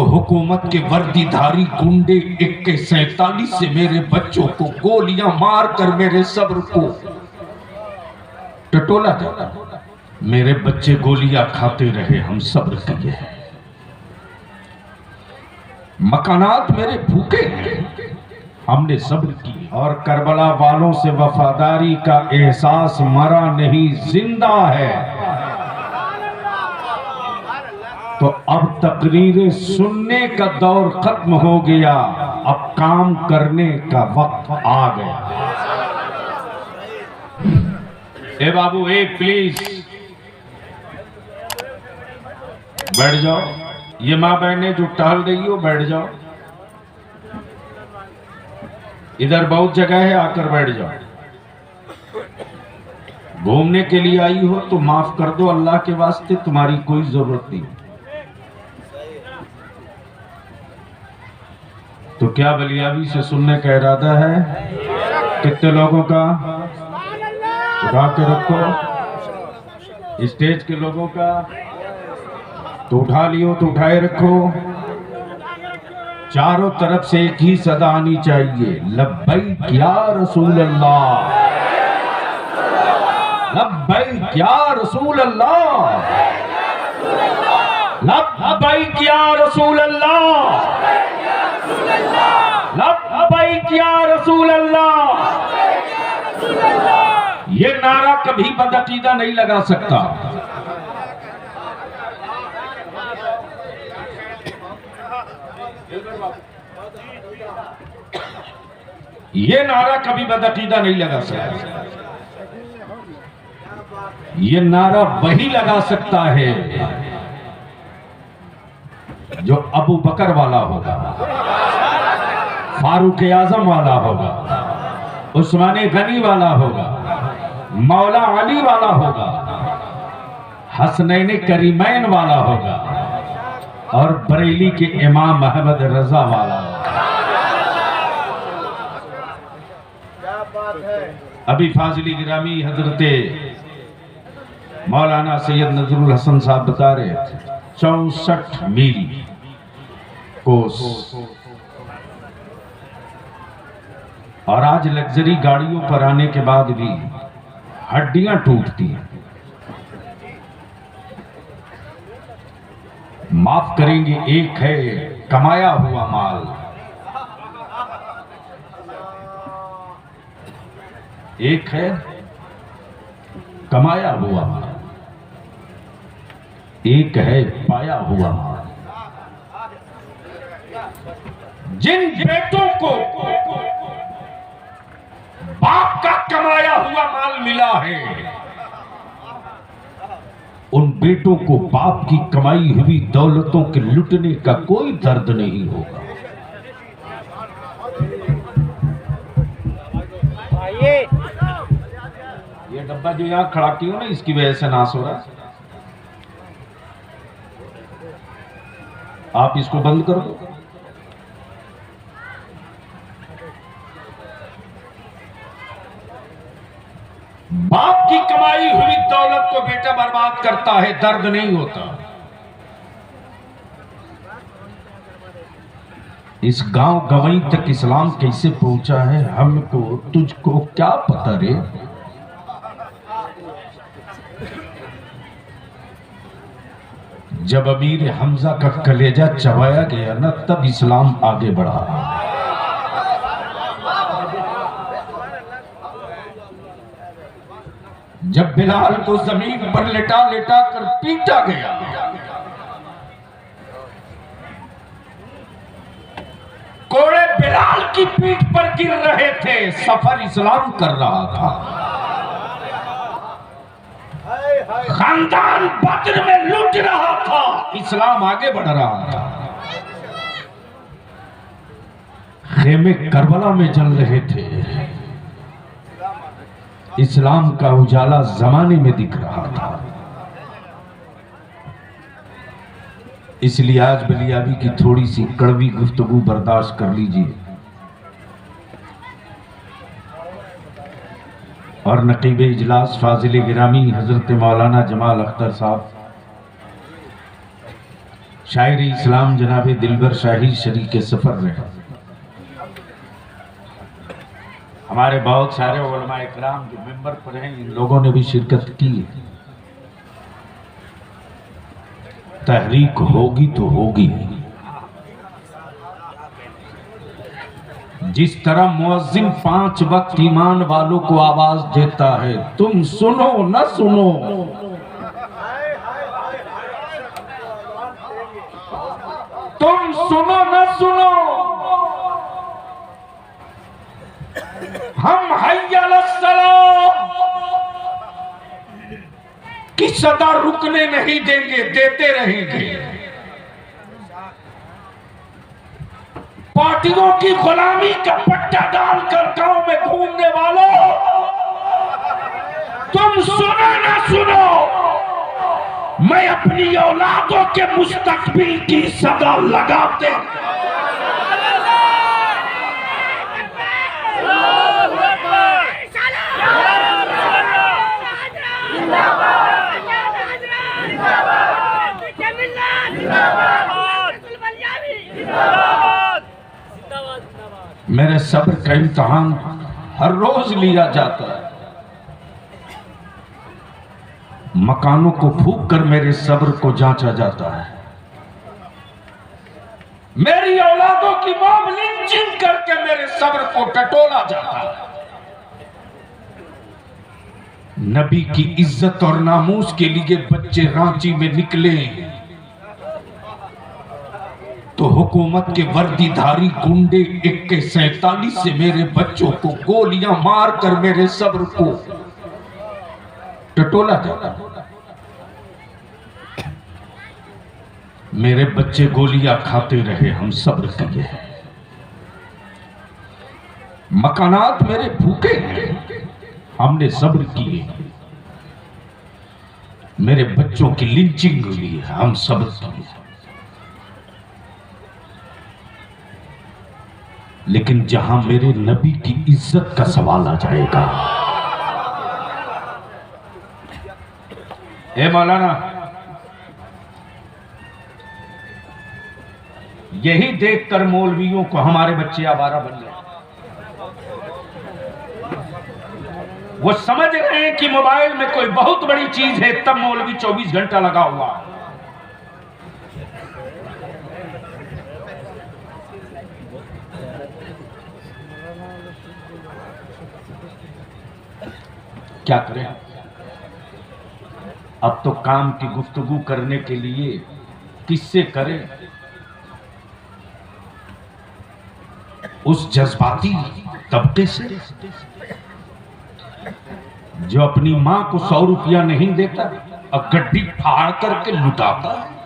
हुकूमत के वर्दीधारी गुंडे 41-47 से मेरे बच्चों को गोलियां मार कर मेरे सब्र को टटोला जाता। मेरे बच्चे गोलियां खाते रहे, हम सब्र किए। मकानात मेरे भूखे हैं, हमने सब्र किया। और करबला वालों से वफादारी का एहसास मरा नहीं, जिंदा है। तो अब तकरीरें सुनने का दौर खत्म हो गया, अब काम करने का वक्त आ गया। ए बाबू, एक प्लीज बैठ जाओ। ये माँ बहनें जो टहल रही हो, बैठ जाओ। इधर बहुत जगह है, आकर बैठ जाओ। घूमने के लिए आई हो तो माफ कर दो, अल्लाह के वास्ते तुम्हारी कोई जरूरत नहीं। तो क्या बलियाबी से सुनने का इरादा है? कितने लोगों का? उठा के रखो। स्टेज के लोगों का तो उठा लियो, तो उठाए रखो। चारों तरफ से एक ही सदा आनी चाहिए, लब्बैक या रसूल अल्लाह, लब्बैक या रसूल अल्लाह, लब्बैक या रसूल अल्लाह, लब्बैक या रसूल अल्लाह। ये नारा कभी बदअकीदा नहीं लगा सकता। ये नारा कभी बदअकीदा नहीं लगा सकता। ये नारा वही लगा सकता है जो अबू बकर वाला होगा, फारूक आजम वाला होगा, उस्मान गनी वाला होगा, मौला अली वाला होगा, हसनैन करीमैन वाला होगा और बरेली के इमाम अहमद रजा वाला होगा। अभी फाजिली गिरामी हजरते मौलाना सैयद नजरुल हसन साहब बता रहे थे 64 मील कोस, और आज लग्जरी गाड़ियों पर आने के बाद भी हड्डियां टूटती हैं। माफ करेंगे, एक है कमाया हुआ माल, एक है कमाया हुआ माल, एक है पाया हुआ माल। जिन बेटों को बाप का कमाया हुआ माल मिला है, उन बेटों को बाप की कमाई हुई दौलतों के लुटने का कोई दर्द नहीं होगा। ये डब्बा जो यहां खड़ा की हो ना, इसकी वजह से नाश हो रहा है। आप इसको बंद कर दो। बाप की कमाई हुई दौलत को बेटा बर्बाद करता है, दर्द नहीं होता। इस गांव गवई तक इस्लाम कैसे पहुंचा है, हमको तुझको क्या पता रे। जब अमीर हमजा का कलेजा चबाया गया ना, तब इस्लाम आगे बढ़ा। जब बिलाल को जमीन पर लेटा लेटा कर पीटा गया, कोड़े बिलाल की पीठ पर गिर रहे थे, सफर इस्लाम कर रहा था। खानदान बद्र में लूट रहा था, इस्लाम आगे बढ़ रहा था। खेमे करबला में जल रहे थे, इस्लाम का उजाला जमाने में दिख रहा था। इसलिए आज बलियाबी की थोड़ी सी कड़वी गुफ्तगू बर्दाश्त कर लीजिए। और नकीब इजलास फाजिल गिरामी हजरत मौलाना जमाल अख्तर साहब शायर इस्लाम जनाब दिलबर शाही शरी के सफर में हमारे बहुत सारे उलमा इकराम जो मेंबर पर हैं, इन लोगों ने भी शिरकत की है। तहरीक होगी तो होगी। जिस तरह मुअज्जिन 5 वक्त ईमान वालों को आवाज देता है, तुम सुनो न सुनो, तुम सुनो न सुनो, हम हय्या अलस्सलाह की सदा रुकने नहीं देंगे, देते रहेंगे। पार्टियों की गुलामी का पट्टा डालकर गांव में घूमने वालों, तुम सुनो न सुनो, मैं अपनी औलादों के मुस्तकबिल की सदा लगाते मेरे सब्र का इम्तिहान हर रोज लिया जाता है। मकानों को फूंक कर मेरे सब्र को जांचा जाता है। मेरी औलादों की मॉब लिंचिंग करके मेरे सब्र को टटोला जाता है। नबी की इज्जत और नामूस के लिए बच्चे रांची में निकले तो हुकूमत के वर्दीधारी गुंडे AK-47 से मेरे बच्चों को गोलियां मारकर मेरे सब्र को टटोला जाता। मेरे बच्चे गोलियां खाते रहे, हम सब्र किए। मकानात मेरे भूखे हैं, हमने सब्र किए। मेरे बच्चों की लिंचिंग हुई है, हम सब्र किए। लेकिन जहां मेरे नबी की इज्जत का सवाल आ जाएगा, ए मौलाना, यही देखकर मौलवियों को हमारे बच्चे आवारा बन गए। वो समझ रहे हैं कि मोबाइल में कोई बहुत बड़ी चीज है, तब मौलवी 24 घंटा लगा हुआ। क्या करें? अब तो काम की गुफ्तगू करने के लिए किससे करें? उस जज्बाती तबके से जो अपनी मां को 100 रुपया नहीं देता और गड्डी फाड़ करके लुटाता है।